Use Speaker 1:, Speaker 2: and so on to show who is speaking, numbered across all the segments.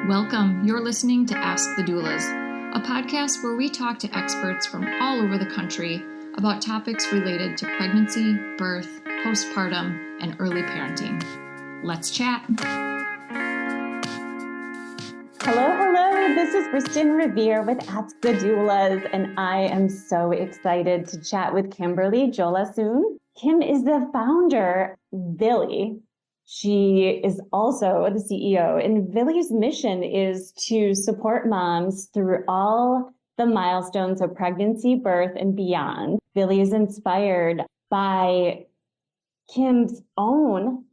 Speaker 1: Welcome. You're listening to Ask the Doulas, a podcast where we talk to experts from all over the country about topics related to pregnancy, birth, postpartum, and early parenting. Let's chat.
Speaker 2: Hello. This is Kristin Revere with Ask the Doulas, and I am so excited to chat with Kimberly Jolasun. Kim is the founder of Villie. She is also the CEO, and Villie's mission is to support moms through all the milestones of pregnancy, birth, and beyond. Villie is inspired by Kim's own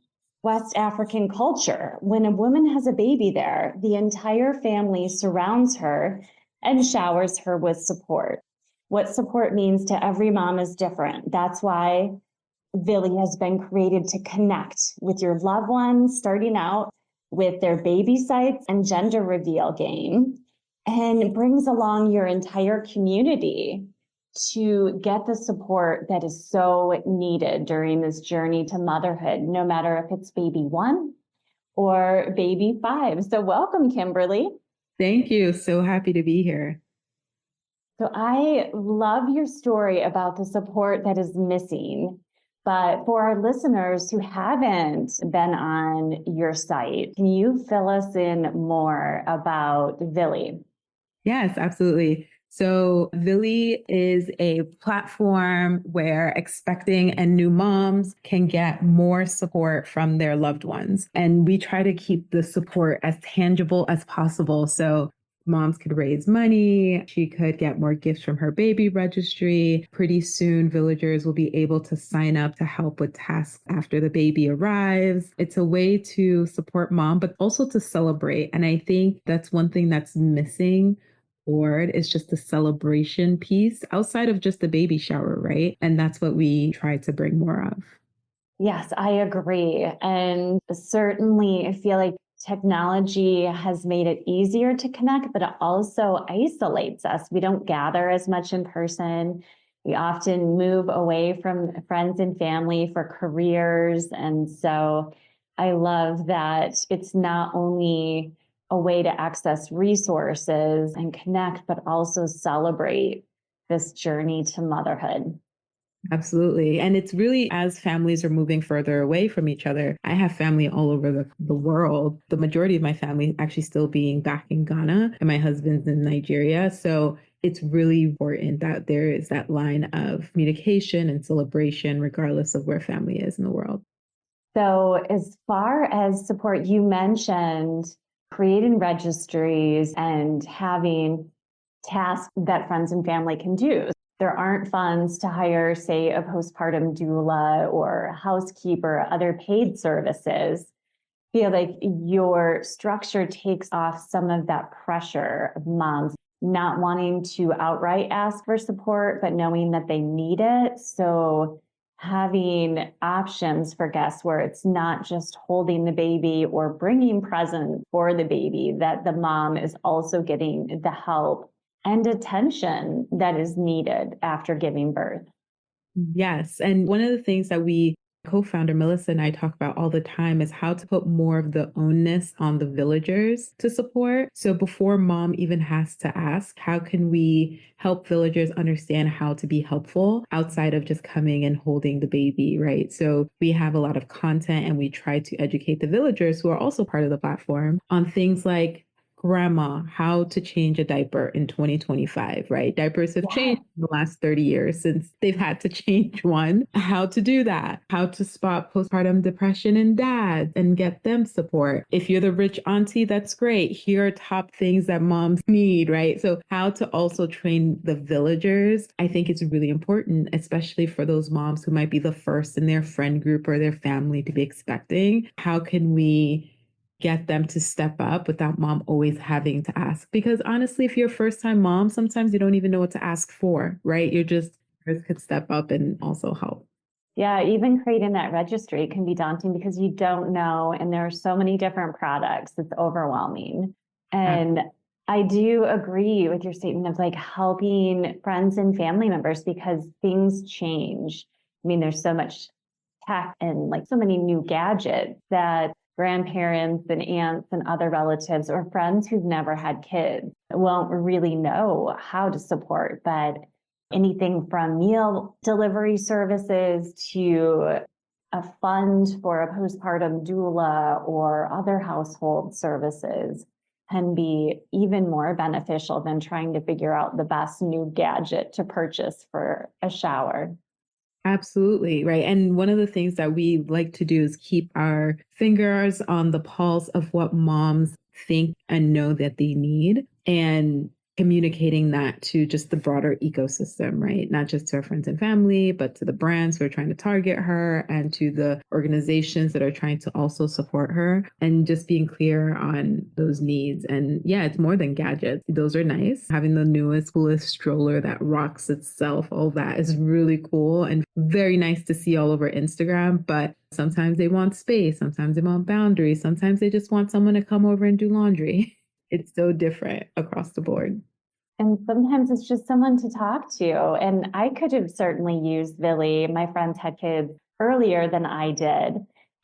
Speaker 2: West African culture. When a woman has a baby there, the entire family surrounds her and showers her with support. What support means to every mom is different. That's why Villie has been created to connect with your loved ones, starting out with their baby sites and gender reveal game, and brings along your entire community to get the support that is so needed during this journey to motherhood, no matter if it's baby 1 or baby 5. So welcome, Kimberly.
Speaker 3: Thank you. So happy to be here.
Speaker 2: So I love your story about the support that is missing. But for our listeners who haven't been on your site, can you fill us in more about Villie?
Speaker 3: Yes, absolutely. So Villie is a platform where expecting and new moms can get more support from their loved ones. And we try to keep the support as tangible as possible. So moms could raise money. She could get more gifts from her baby registry. Pretty soon, villagers will be able to sign up to help with tasks after the baby arrives. It's a way to support mom, but also to celebrate. And I think that's one thing that's missing. Is just the celebration piece outside of just the baby shower, right? And that's what we try to bring more of.
Speaker 2: Yes, I agree. And certainly I feel like technology has made it easier to connect, but it also isolates us. We don't gather as much in person. We often move away from friends and family for careers. And so I love that it's not only a way to access resources and connect, but also celebrate this journey to motherhood.
Speaker 3: Absolutely. And it's really as families are moving further away from each other. I have family all over the world. The majority of my family actually still being back in Ghana, and my husband's in Nigeria. So it's really important that there is that line of communication and celebration, regardless of where family is in the world.
Speaker 2: So as far as support, you mentioned creating registries and having tasks that friends and family can do. There aren't funds to hire, say, a postpartum doula or a housekeeper, other paid services. I feel like your structure takes off some of that pressure of moms not wanting to outright ask for support, but knowing that they need it. So having options for guests where it's not just holding the baby or bringing presents for the baby, that the mom is also getting the help and attention that is needed after giving birth.
Speaker 3: Yes. And one of the things that co-founder Melissa and I talk about all the time is how to put more of the onus on the villagers to support. So before mom even has to ask, how can we help villagers understand how to be helpful outside of just coming and holding the baby, right? So we have a lot of content and we try to educate the villagers who are also part of the platform on things like grandma, how to change a diaper in 2025, right? Diapers have changed in the last 30 years since they've had to change one. How to do that, how to spot postpartum depression in dads and get them support. If you're the rich auntie, that's great. Here are top things that moms need, right? So how to also train the villagers, I think it's really important, especially for those moms who might be the first in their friend group or their family to be expecting. How can we get them to step up without mom always having to ask? Because honestly, if you're a first time mom, sometimes you don't even know what to ask for, right? Could step up and also help.
Speaker 2: Yeah, even creating that registry can be daunting because you don't know, and there are so many different products. It's overwhelming. And I do agree with your statement of like helping friends and family members because things change. I mean, there's so much tech and like so many new gadgets that grandparents and aunts and other relatives or friends who've never had kids won't really know how to support. But anything from meal delivery services to a fund for a postpartum doula or other household services can be even more beneficial than trying to figure out the best new gadget to purchase for a shower.
Speaker 3: Absolutely. Right. And one of the things that we like to do is keep our fingers on the pulse of what moms think and know that they need, and communicating that to just the broader ecosystem, right? Not just to our friends and family, but to the brands who are trying to target her and to the organizations that are trying to also support her, and just being clear on those needs. And yeah, it's more than gadgets. Those are nice. Having the newest, coolest stroller that rocks itself, all that is really cool and very nice to see all over Instagram. But sometimes they want space. Sometimes they want boundaries. Sometimes they just want someone to come over and do laundry. It's so different across the board.
Speaker 2: And sometimes it's just someone to talk to. And I could have certainly used Villie. My friends had kids earlier than I did.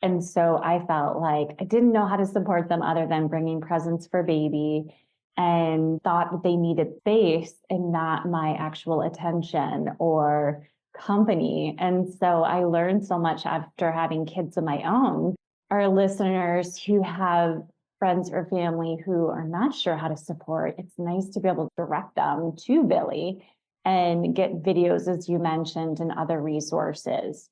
Speaker 2: And so I felt like I didn't know how to support them other than bringing presents for baby, and thought that they needed space and not my actual attention or company. And so I learned so much after having kids of my own. Our listeners who have friends or family who are not sure how to support, it's nice to be able to direct them to Villie and get videos, as you mentioned, and other resources.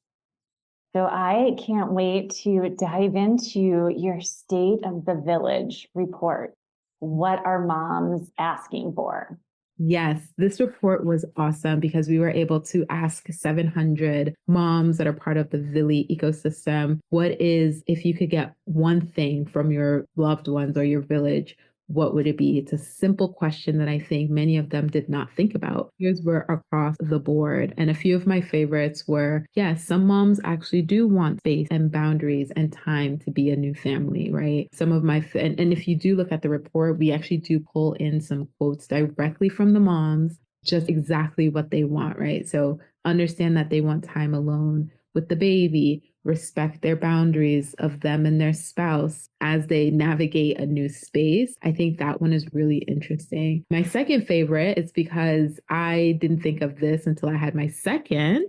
Speaker 2: So I can't wait to dive into your State of the Village report. What are moms asking for?
Speaker 3: Yes, this report was awesome because we were able to ask 700 moms that are part of the Villie ecosystem, what is, if you could get one thing from your loved ones or your village, what would it be? It's a simple question that I think many of them did not think about. Here's where across the board. And a few of my favorites were, yes, some moms actually do want space and boundaries and time to be a new family, right? Some of my, and if you do look at the report, we actually do pull in some quotes directly from the moms, just exactly what they want, right? So understand that they want time alone with the baby, respect their boundaries of them and their spouse as they navigate a new space. I think that one is really interesting. My second favorite is because I didn't think of this until I had my second,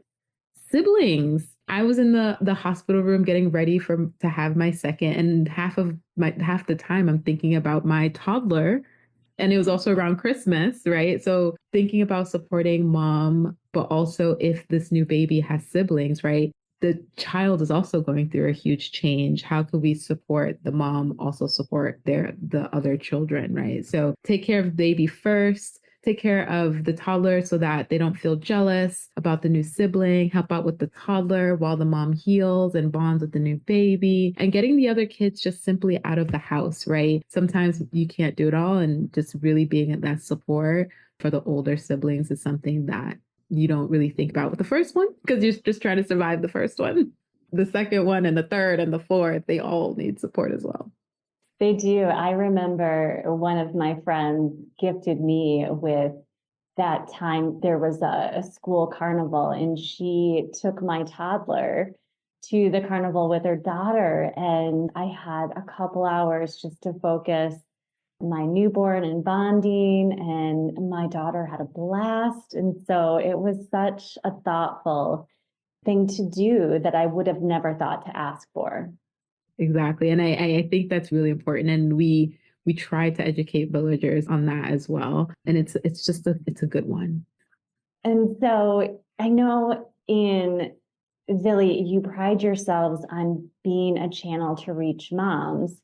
Speaker 3: siblings. I was in the hospital room getting ready to have my second, and half the time I'm thinking about my toddler. And it was also around Christmas, right? So thinking about supporting mom, but also if this new baby has siblings, right? The child is also going through a huge change. How could we support the mom, also support the other children, right? So take care of the baby first, take care of the toddler so that they don't feel jealous about the new sibling, help out with the toddler while the mom heals and bonds with the new baby, and getting the other kids just simply out of the house, right? Sometimes you can't do it all, and just really being that support for the older siblings is something that you don't really think about with the first one because you're just trying to survive the first one. The second one and the third and the fourth, they all need support as well.
Speaker 2: They do. I remember one of my friends gifted me with that time there was a school carnival, and she took my toddler to the carnival with her daughter. And I had a couple hours just to focus my newborn and bonding, and my daughter had a blast. And so it was such a thoughtful thing to do that I would have never thought to ask for.
Speaker 3: Exactly. And I think that's really important. And we try to educate villagers on that as well. And it's a good one.
Speaker 2: And so I know in Villie, you pride yourselves on being a channel to reach moms.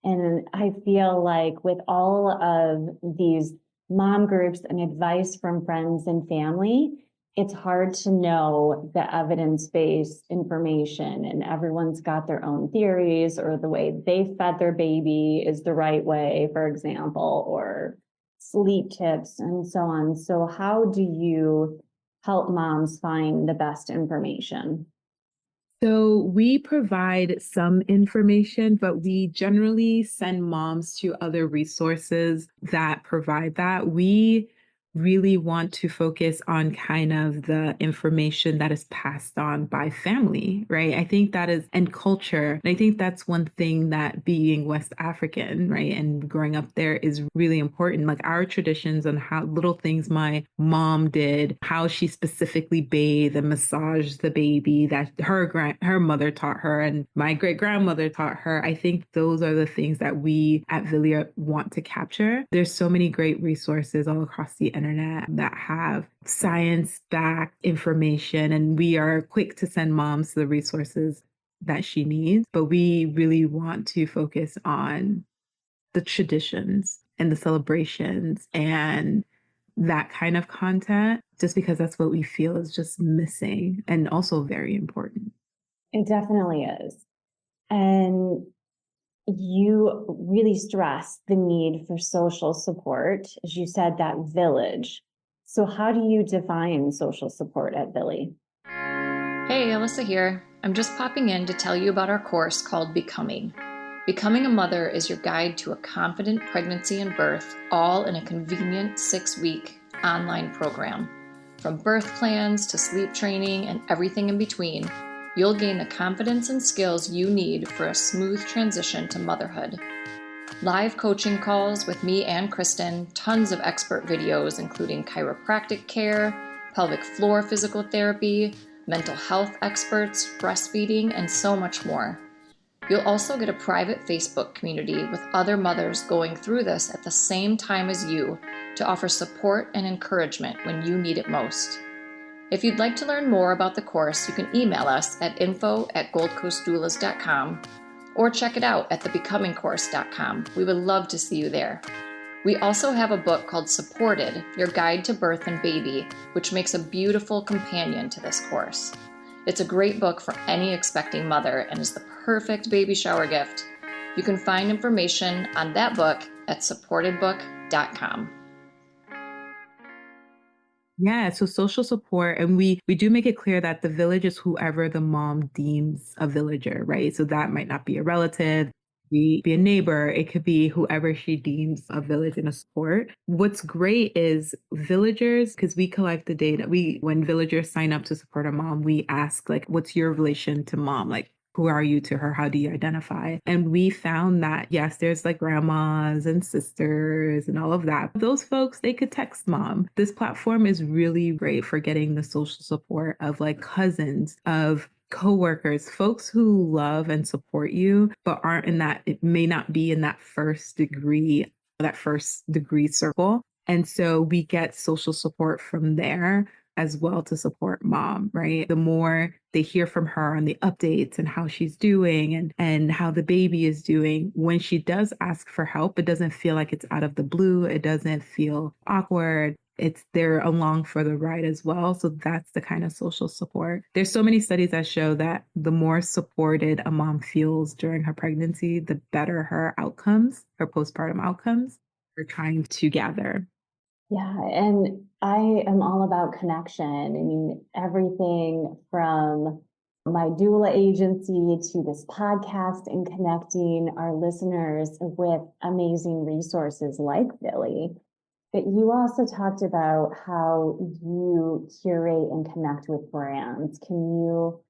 Speaker 2: And I feel like with all of these mom groups and advice from friends and family, it's hard to know the evidence-based information, and everyone's got their own theories, or the way they fed their baby is the right way, for example, or sleep tips and so on. So how do you help moms find the best information?
Speaker 3: So we provide some information, but we generally send moms to other resources that provide that. We really want to focus on kind of the information that is passed on by family, right? I think that is, and culture. And I think that's one thing that being West African, right, and growing up there is really important. Like our traditions on how little things my mom did, how she specifically bathed and massaged the baby that her mother taught her and my great grandmother taught her. I think those are the things that we at Villie want to capture. There's so many great resources all across the internet that have science-backed information, and we are quick to send moms the resources that she needs. But we really want to focus on the traditions and the celebrations and that kind of content, just because that's what we feel is just missing and also very important.
Speaker 2: It definitely is. And you really stress the need for social support, as you said, that village. So how do you define social support at Villie?
Speaker 1: Hey, Alyssa here. I'm just popping in to tell you about our course called Becoming. Becoming a Mother is your guide to a confident pregnancy and birth, all in a convenient 6-week online program. From birth plans to sleep training and everything in between, you'll gain the confidence and skills you need for a smooth transition to motherhood. Live coaching calls with me and Kristin, tons of expert videos including chiropractic care, pelvic floor physical therapy, mental health experts, breastfeeding, and so much more. You'll also get a private Facebook community with other mothers going through this at the same time as you to offer support and encouragement when you need it most. If you'd like to learn more about the course, you can email us at info@goldcoastdoulas.com or check it out at thebecomingcourse.com. We would love to see you there. We also have a book called Supported, Your Guide to Birth and Baby, which makes a beautiful companion to this course. It's a great book for any expecting mother and is the perfect baby shower gift. You can find information on that book at supportedbook.com.
Speaker 3: Yeah, so social support, and we do make it clear that the village is whoever the mom deems a villager, right? So that might not be a relative, be a neighbor, it could be whoever she deems a village and a support. What's great is villagers, because we collect the data, when villagers sign up to support a mom, we ask like, what's your relation to mom? Like, who are you to her? How do you identify? And we found that, yes, there's like grandmas and sisters and all of that. Those folks, they could text mom. This platform is really great for getting the social support of like cousins, of coworkers, folks who love and support you, but aren't in that, it may not be in that first degree circle. And so we get social support from there as well to support mom, right? The more they hear from her on the updates and how she's doing and how the baby is doing, when she does ask for help, it doesn't feel like it's out of the blue. It doesn't feel awkward. It's they're along for the ride as well. So that's the kind of social support. There's so many studies that show that the more supported a mom feels during her pregnancy, the better her outcomes, her postpartum outcomes we're trying to gather.
Speaker 2: Yeah, and I am all about connection. I mean, everything from my doula agency to this podcast and connecting our listeners with amazing resources like Villie. But you also talked about how you curate and connect with brands. Can you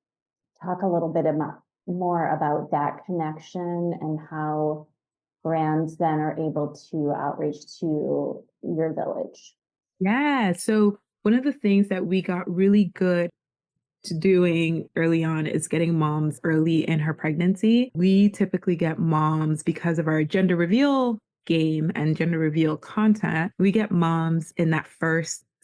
Speaker 2: talk a little bit more about that connection and how brands then are able to outreach to your village?
Speaker 3: Yeah. So one of the things that we got really good to doing early on is getting moms early in her pregnancy. We typically get moms because of our gender reveal game and gender reveal content. We get moms in that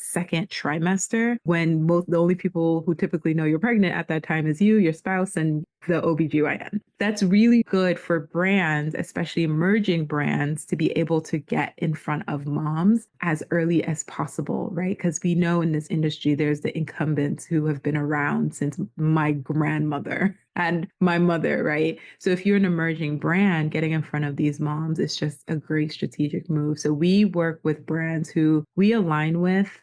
Speaker 3: second trimester when the only people who typically know you're pregnant at that time is you, your spouse, and the OBGYN. That's really good for brands, especially emerging brands, to be able to get in front of moms as early as possible, right? Because we know in this industry, there's the incumbents who have been around since my grandmother and my mother, right? So if you're an emerging brand, getting in front of these moms is just a great strategic move. So we work with brands who we align with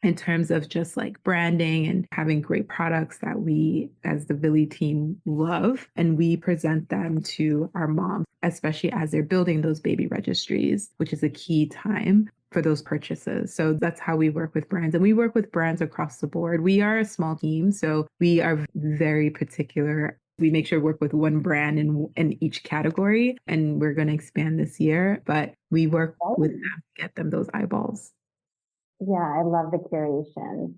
Speaker 3: in terms of just like branding and having great products that we, as the Villie team, love. And we present them to our moms, especially as they're building those baby registries, which is a key time. for those purchases. So that's how we work with brands. And we work with brands across the board. We are a small team, so we are very particular. We make sure we work with one brand in each category, and we're going to expand this year, but we work with them to get them those eyeballs.
Speaker 2: Yeah, I love the curation.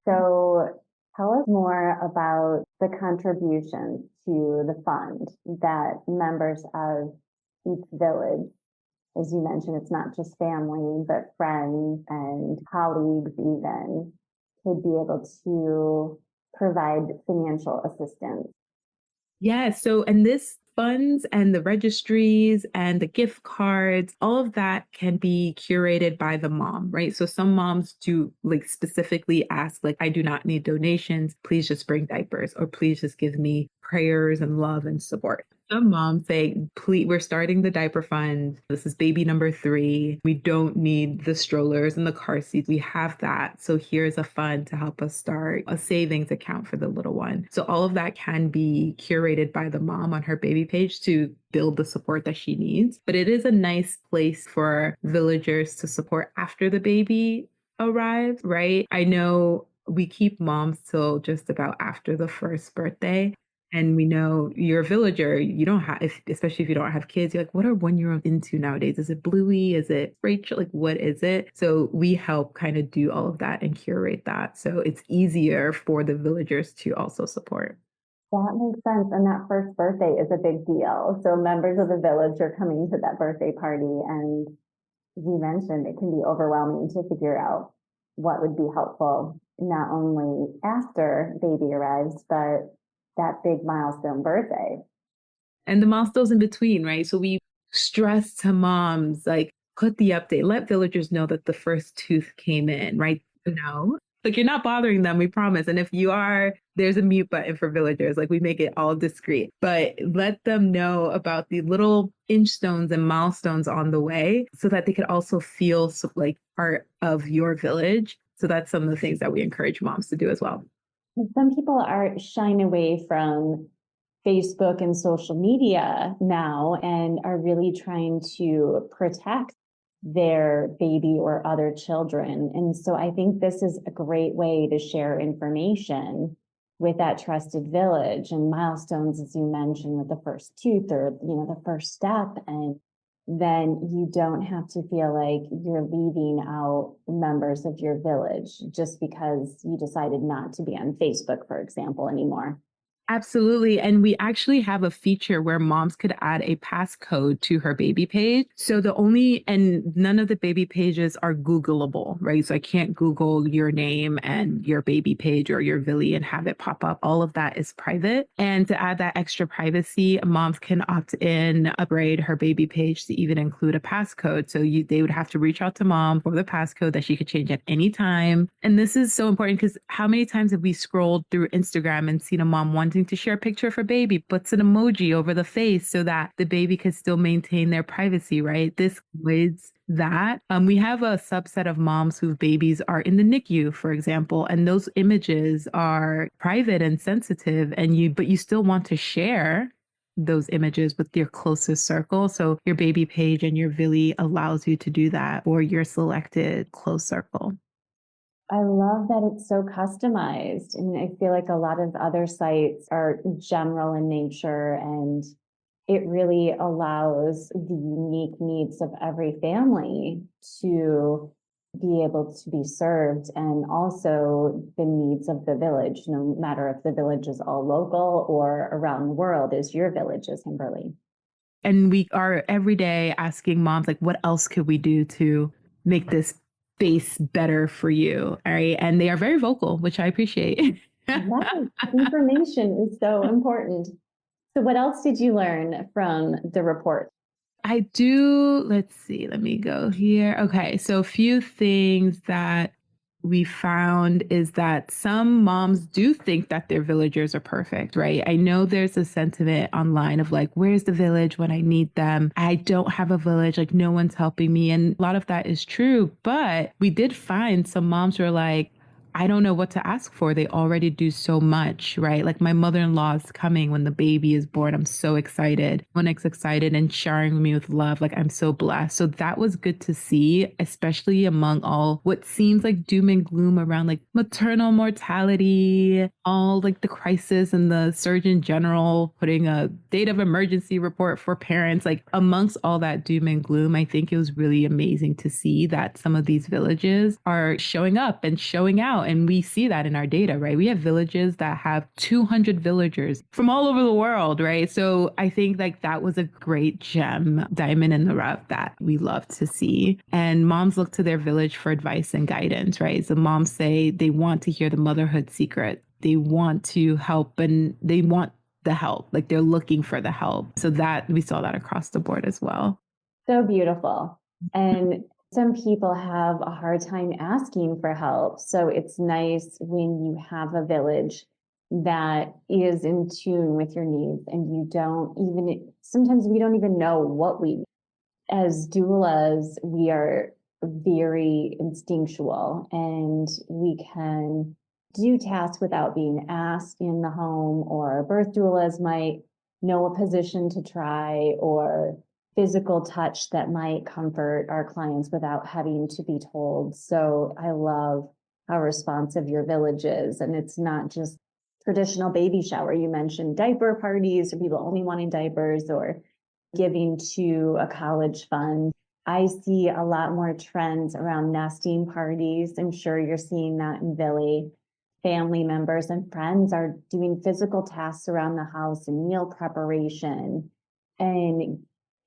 Speaker 2: So tell us more about the contributions to the fund that members of each village, as you mentioned, it's not just family, but friends and colleagues even, could be able to provide financial assistance.
Speaker 3: Yeah. So, and this funds and the registries and the gift cards, all of that can be curated by the mom, right? So some moms do like specifically ask, like, I do not need donations. Please just bring diapers, or please just give me prayers and love and support. Some moms say, please, we're starting the diaper fund. This is baby number 3. We don't need the strollers and the car seats. We have that. So here's a fund to help us start a savings account for the little one. So all of that can be curated by the mom on her baby page to build the support that she needs. But it is a nice place for villagers to support after the baby arrives, right? I know we keep moms till just about after the first birthday. And we know you're a villager, you don't have, especially if you don't have kids, you're like, what are 1-year-olds into nowadays? Is it Bluey? Is it Rachel? Like, what is it? So we help kind of do all of that and curate that. So it's easier for the villagers to also support.
Speaker 2: That makes sense. And that first birthday is a big deal. So members of the village are coming to that birthday party. And as you mentioned, it can be overwhelming to figure out what would be helpful, not only after baby arrives, but that big milestone birthday.
Speaker 3: And the milestones in between, right? So we stress to moms, like, put the update, let villagers know that the first tooth came in, right? No, like, you're not bothering them, we promise. And if you are, there's a mute button for villagers. Like, we make it all discreet, but let them know about the little inch stones and milestones on the way so that they could also feel like part of your village. So that's some of the things that we encourage moms to do as well.
Speaker 2: Some people are shying away from Facebook and social media now and are really trying to protect their baby or other children. And so I think this is a great way to share information with that trusted village and milestones, as you mentioned, with the first tooth or, the first step. And then you don't have to feel like you're leaving out members of your village just because you decided not to be on Facebook, for example, anymore.
Speaker 3: Absolutely. And we actually have a feature where moms could add a passcode to her baby page. So none of the baby pages are Googleable, right? So I can't Google your name and your baby page or your Villie and have it pop up. All of that is private. And to add that extra privacy, moms can opt in, upgrade her baby page to even include a passcode. So they would have to reach out to mom for the passcode that she could change at any time. And this is so important because how many times have we scrolled through Instagram and seen a mom wanting to share a picture of her baby, puts an emoji over the face so that the baby can still maintain their privacy, right? This avoids that. We have a subset of moms whose babies are in the NICU, for example, and those images are private and sensitive, but you still want to share those images with your closest circle. So your baby page and your Villie allows you to do that for your selected close circle.
Speaker 2: I love that it's so customized. And I feel like a lot of other sites are general in nature, and it really allows the unique needs of every family to be able to be served, and also the needs of the village, no matter if the village is all local or around the world, as your village is, Kimberly.
Speaker 3: And we are every day asking moms, like, what else could we do to make this space better for you? All right. And they are very vocal, which I appreciate.
Speaker 2: Yes, information is so important. So what else did you learn from the report?
Speaker 3: I do. Let's see. Let me go here. Okay. So a few things that we found is that some moms do think that their villagers are perfect, right? I know there's a sentiment online of like, where's the village when I need them? I don't have a village, like no one's helping me. And a lot of that is true. But we did find some moms who are like, I don't know what to ask for. They already do so much, right? Like my mother-in-law is coming when the baby is born. I'm so excited. Monic's excited and sharing me with love. Like I'm so blessed. So that was good to see, especially among all what seems like doom and gloom around like maternal mortality, all like the crisis and the Surgeon General putting a state of emergency report for parents. Like amongst all that doom and gloom, I think it was really amazing to see that some of these villages are showing up and showing out. And we see that in our data, right? We have villages that have 200 villagers from all over the world, right? So I think like that was a great gem, diamond in the rough that we love to see. And moms look to their village for advice and guidance, right? So moms say they want to hear the motherhood secret. They want to help and they want the help, like they're looking for the help. So that we saw that across the board as well.
Speaker 2: So beautiful. And some people have a hard time asking for help. So it's nice when you have a village that is in tune with your needs and you don't even, sometimes we don't even know what we need. As doulas, we are very instinctual and we can do tasks without being asked in the home, or birth doulas might know a position to try, or physical touch that might comfort our clients without having to be told. So I love how responsive your village is. And it's not just traditional baby shower. You mentioned diaper parties or people only wanting diapers or giving to a college fund. I see a lot more trends around nesting parties. I'm sure you're seeing that in Villie. Family members and friends are doing physical tasks around the house and meal preparation and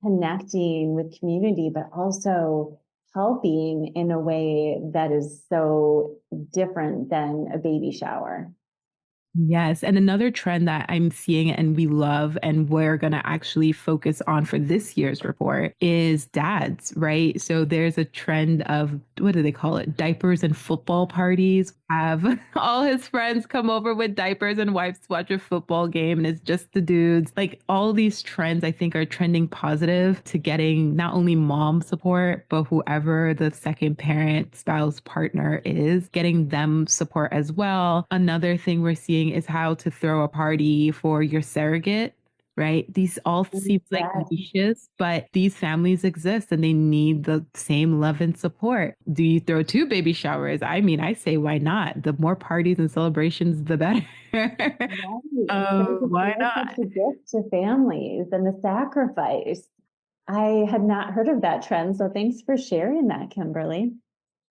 Speaker 2: connecting with community, but also helping in a way that is so different than a baby shower.
Speaker 3: Yes. And another trend that I'm seeing and we love and we're going to actually focus on for this year's report is dads, right? So there's a trend of, what do they call it? Diapers and football parties. Have all his friends come over with diapers and wipes to watch a football game and it's just the dudes. Like all these trends, I think, are trending positive to getting not only mom support, but whoever the second parent, spouse, partner is, getting them support as well. Another thing we're seeing is how to throw a party for your surrogate, right? These all seem like niches, but these families exist and they need the same love and support. Do you throw 2 baby showers? I mean, I say, why not? The more parties and celebrations, the better. Why not?
Speaker 2: Such a gift to families and the sacrifice. I had not heard of that trend. So thanks for sharing that, Kimberly.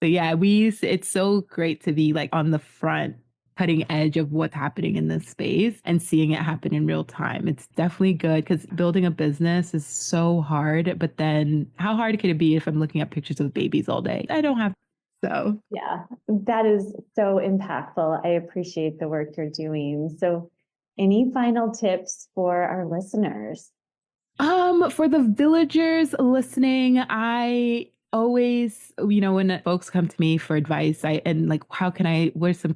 Speaker 3: But yeah, it's so great to be like on the front cutting edge of what's happening in this space and seeing it happen in real time. It's definitely good because building a business is so hard. But then how hard could it be if I'm looking at pictures of babies all day? I don't have. So
Speaker 2: yeah, that is so impactful. I appreciate the work you're doing. So any final tips for our listeners?
Speaker 3: For the villagers listening, I always, when folks come to me for advice, where's some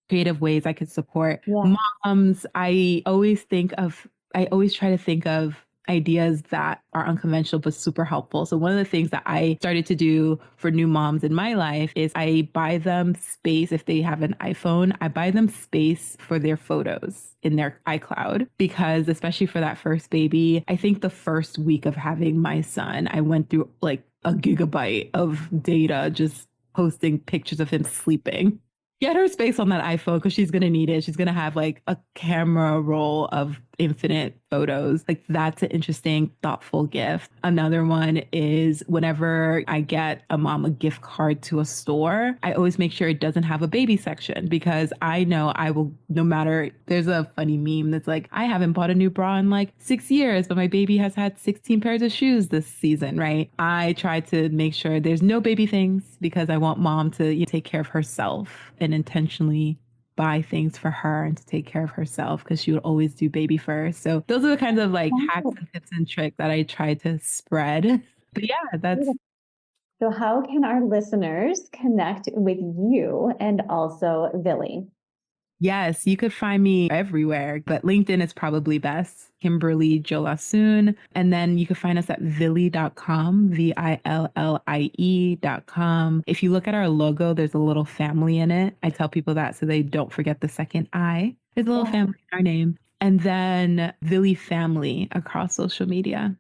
Speaker 3: creative ways I could support moms. I always try to think of ideas that are unconventional but super helpful. So one of the things that I started to do for new moms in my life is I buy them space. If they have an iPhone, I buy them space for their photos in their iCloud, because especially for that first baby, I think the first week of having my son, I went through like a gigabyte of data just posting pictures of him sleeping. Get her space on that iPhone because she's going to need it. She's going to have like a camera roll of infinite photos. Like that's an interesting, thoughtful gift. Another one is whenever I get a mom a gift card to a store, I always make sure it doesn't have a baby section, because I know I will, no matter, there's a funny meme that's like, I haven't bought a new bra in like 6 years, but my baby has had 16 pairs of shoes this season, right? I try to make sure there's no baby things because I want mom to take care of herself and intentionally buy things for her and to take care of herself, because she would always do baby first. So those are the kinds of like hacks and tips and tricks that I try to spread. But yeah, that's.
Speaker 2: So how can our listeners connect with you and also Villie?
Speaker 3: Yes, you could find me everywhere, but LinkedIn is probably best. Kimberly Jolasun. And then you can find us at villie.com, VILLIE.com. If you look at our logo, there's a little family in it. I tell people that so they don't forget the second I. There's a little family in our name. And then Villie Family across social media.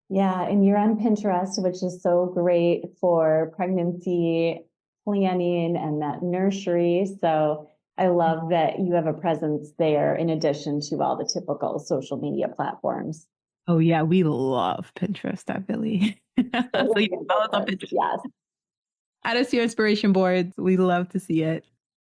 Speaker 2: Yeah, and you're on Pinterest, which is so great for pregnancy planning and that nursery. So I love that you have a presence there in addition to all the typical social media platforms.
Speaker 3: Oh, yeah, we love Pinterest at Villie. So you can follow us on Pinterest.
Speaker 2: Yes.
Speaker 3: Add us to your inspiration boards. We love to see it.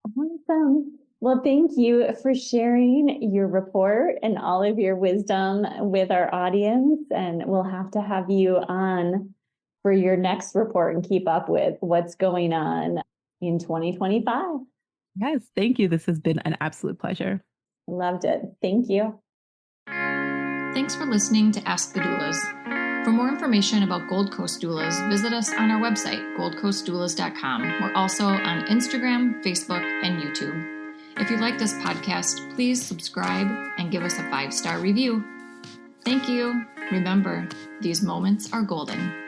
Speaker 2: Awesome. Well, thank you for sharing your report and all of your wisdom with our audience. And we'll have to have you on for your next report and keep up with what's going on in 2025.
Speaker 3: Yes, thank you. This has been an absolute pleasure.
Speaker 2: Loved it. Thank you.
Speaker 1: Thanks for listening to Ask the Doulas. For more information about Gold Coast Doulas, visit us on our website, goldcoastdoulas.com. We're also on Instagram, Facebook, and YouTube. If you like this podcast, please subscribe and give us a 5-star review. Thank you. Remember, these moments are golden.